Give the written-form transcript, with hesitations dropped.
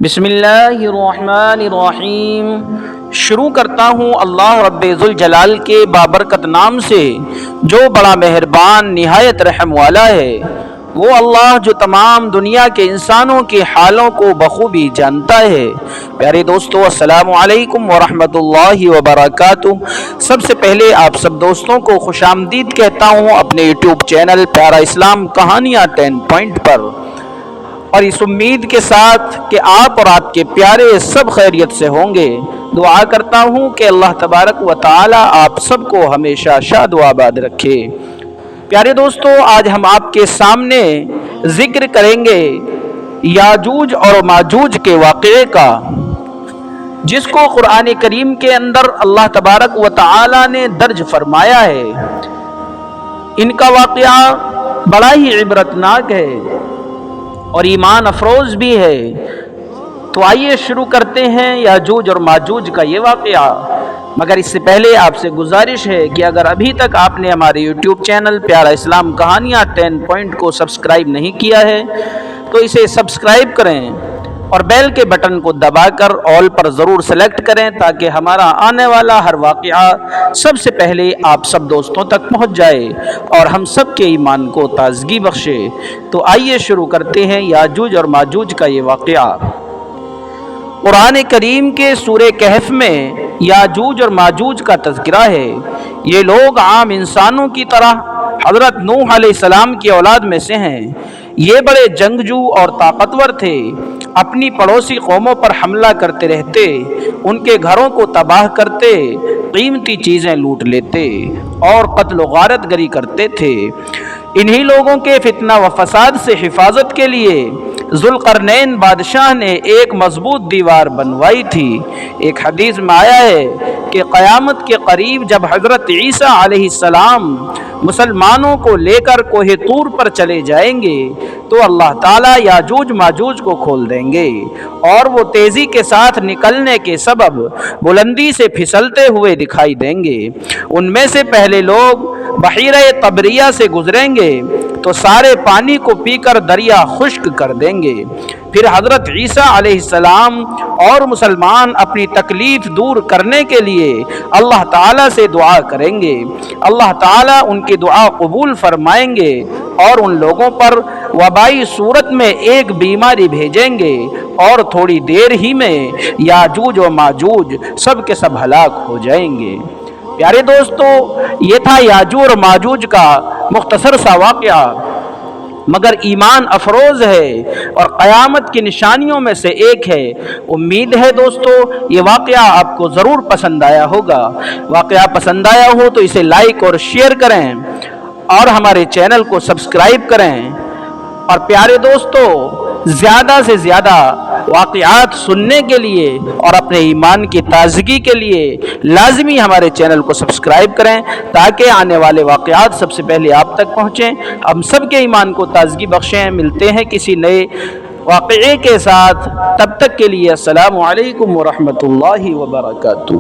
بسم اللہ الرحمن الرحیم۔ شروع کرتا ہوں اللہ رب ذوالجلال کے بابرکت نام سے جو بڑا مہربان نہایت رحم والا ہے۔ وہ اللہ جو تمام دنیا کے انسانوں کے حالوں کو بخوبی جانتا ہے۔ پیارے دوستو، السلام علیکم ورحمۃ اللہ وبرکاتہ۔ سب سے پہلے آپ سب دوستوں کو خوش آمدید کہتا ہوں اپنے یوٹیوب چینل پیارا اسلام کہانیاں 10 پوائنٹ پر، اور اس امید کے ساتھ کہ آپ اور آپ کے پیارے سب خیریت سے ہوں گے۔ دعا کرتا ہوں کہ اللہ تبارک و تعالی آپ سب کو ہمیشہ شاد و آباد رکھے۔ پیارے دوستو، آج ہم آپ کے سامنے ذکر کریں گے یاجوج اور ماجوج کے واقعے کا، جس کو قرآن کریم کے اندر اللہ تبارک و تعالی نے درج فرمایا ہے۔ ان کا واقعہ بڑا ہی عبرتناک ہے اور ایمان افروز بھی ہے۔ تو آئیے شروع کرتے ہیں یاجوج اور ماجوج کا یہ واقعہ۔ مگر اس سے پہلے آپ سے گزارش ہے کہ اگر ابھی تک آپ نے ہمارے یوٹیوب چینل پیارا اسلام کہانیاں 10 پوائنٹ کو سبسکرائب نہیں کیا ہے تو اسے سبسکرائب کریں اور بیل کے بٹن کو دبا کر آل پر ضرور سلیکٹ کریں تاکہ ہمارا آنے والا ہر واقعہ سب سے پہلے آپ سب دوستوں تک پہنچ جائے اور ہم سب کے ایمان کو تازگی بخشے۔ تو آئیے شروع کرتے ہیں یاجوج اور ماجوج کا یہ واقعہ۔ قرآن کریم کے سورہ کہف میں یاجوج اور ماجوج کا تذکرہ ہے۔ یہ لوگ عام انسانوں کی طرح حضرت نوح علیہ السلام کی اولاد میں سے ہیں۔ یہ بڑے جنگجو اور طاقتور تھے، اپنی پڑوسی قوموں پر حملہ کرتے رہتے، ان کے گھروں کو تباہ کرتے، قیمتی چیزیں لوٹ لیتے اور قتل و غارت گری کرتے تھے۔ انہی لوگوں کے فتنہ و فساد سے حفاظت کے لیے ذوالقرنین بادشاہ نے ایک مضبوط دیوار بنوائی تھی۔ ایک حدیث میں آیا ہے کہ قیامت کے قریب جب حضرت عیسیٰ علیہ السلام مسلمانوں کو لے کر کوہ طور پر چلے جائیں گے تو اللہ تعالیٰ یاجوج ماجوج کو کھول دیں گے اور وہ تیزی کے ساتھ نکلنے کے سبب بلندی سے پھسلتے ہوئے دکھائی دیں گے۔ ان میں سے پہلے لوگ بحیرہ طبریہ سے گزریں گے تو سارے پانی کو پی کر دریا خشک کر دیں گے۔ پھر حضرت عیسیٰ علیہ السلام اور مسلمان اپنی تکلیف دور کرنے کے لیے اللہ تعالیٰ سے دعا کریں گے۔ اللہ تعالیٰ ان کی دعا قبول فرمائیں گے اور ان لوگوں پر وبائی صورت میں ایک بیماری بھیجیں گے اور تھوڑی دیر ہی میں یاجوج و ماجوج سب کے سب ہلاک ہو جائیں گے۔ پیارے دوستو، یہ تھا یاجوج اور ماجوج کا مختصر سا واقعہ، مگر ایمان افروز ہے اور قیامت کی نشانیوں میں سے ایک ہے۔ امید ہے دوستو یہ واقعہ آپ کو ضرور پسند آیا ہوگا۔ واقعہ پسند آیا ہو تو اسے لائک اور شیئر کریں اور ہمارے چینل کو سبسکرائب کریں۔ اور پیارے دوستو، زیادہ سے زیادہ واقعات سننے کے لیے اور اپنے ایمان کی تازگی کے لیے لازمی ہمارے چینل کو سبسکرائب کریں تاکہ آنے والے واقعات سب سے پہلے آپ تک پہنچیں، ہم سب کے ایمان کو تازگی بخشیں۔ ملتے ہیں کسی نئے واقعے کے ساتھ، تب تک کے لیے السلام علیکم ورحمۃ اللہ وبرکاتہ۔